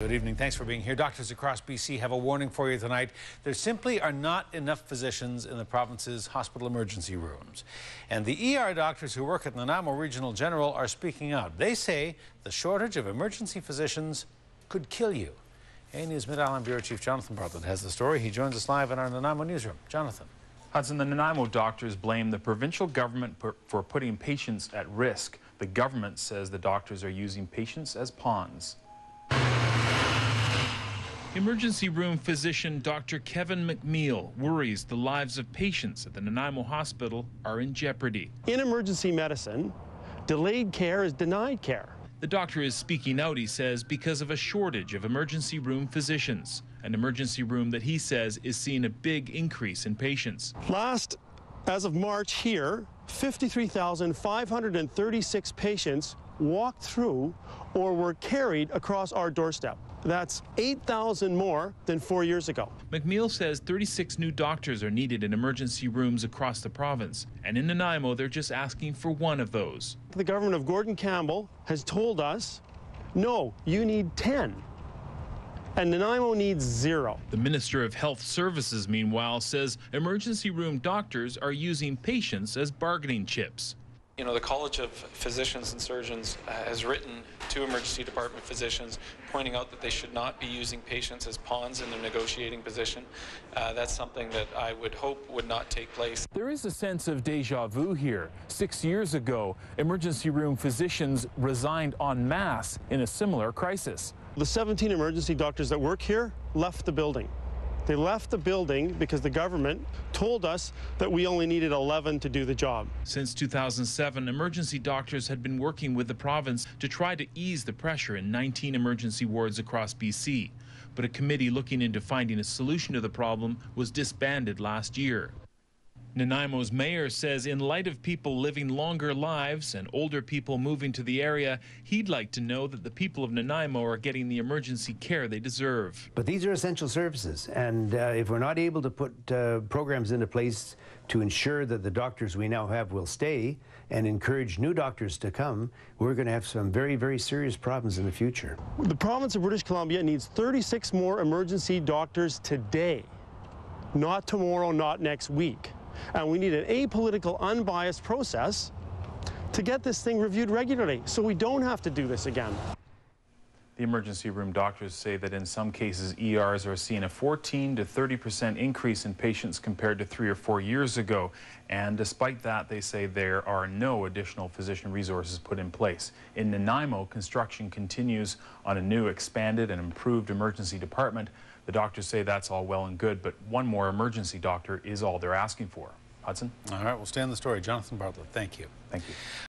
Good evening. Thanks for being here. Doctors across BC have a warning for you tonight. There simply are not enough physicians in the province's hospital emergency rooms. And the ER doctors who work at Nanaimo Regional General are speaking out. They say the shortage of emergency physicians could kill you. A News Mid-Island Bureau Chief Jonathan Bartlett has the story. He joins us live in our Nanaimo newsroom. Jonathan. Hudson, the Nanaimo doctors blame the provincial government for putting patients at risk. The government says the doctors are using patients as pawns. Emergency room physician Dr. Kevin McNeil worries the lives of patients at the Nanaimo Hospital are in jeopardy. In emergency medicine, delayed care is denied care. The doctor is speaking out, he says, because of a shortage of emergency room physicians. An emergency room that he says is seeing a big increase in patients. As of March here, 53,536 patients walked through or were carried across our doorstep. That's 8,000 more than 4 years ago. McNeil says 36 new doctors are needed in emergency rooms across the province. And in Nanaimo, they're just asking for one of those. The government of Gordon Campbell has told us, no, you need 10. And Nanaimo needs 0. The Minister of Health Services, meanwhile, says emergency room doctors are using patients as bargaining chips. You know, the College of Physicians and Surgeons has written to emergency department physicians pointing out that they should not be using patients as pawns in their negotiating position. That's something that I would hope would not take place. There is a sense of deja vu here. 6 years ago, emergency room physicians resigned en masse in a similar crisis. The 17 emergency doctors that work here left the building. They left the building because the government told us that we only needed 11 to do the job. Since 2007, emergency doctors had been working with the province to try to ease the pressure in 19 emergency wards across BC. But a committee looking into finding a solution to the problem was disbanded last year. Nanaimo's mayor says in light of people living longer lives and older people moving to the area, he'd like to know that the people of Nanaimo are getting the emergency care they deserve. But these are essential services, and if we're not able to put programs into place to ensure that the doctors we now have will stay and encourage new doctors to come, we're going to have some very, very serious problems in the future. The province of British Columbia needs 36 more emergency doctors today, not tomorrow, not next week. And we need an apolitical, unbiased process to get this thing reviewed regularly so we don't have to do this again. The emergency room doctors say that in some cases ERs are seeing a 14 to 30% increase in patients compared to 3 or 4 years ago. And despite that, they say there are no additional physician resources put in place. In Nanaimo, construction continues on a new expanded and improved emergency department. The doctors say that's all well and good, but one more emergency doctor is all they're asking for. Hudson? All right, we'll stay on the story. Jonathan Bartlett, thank you. Thank you.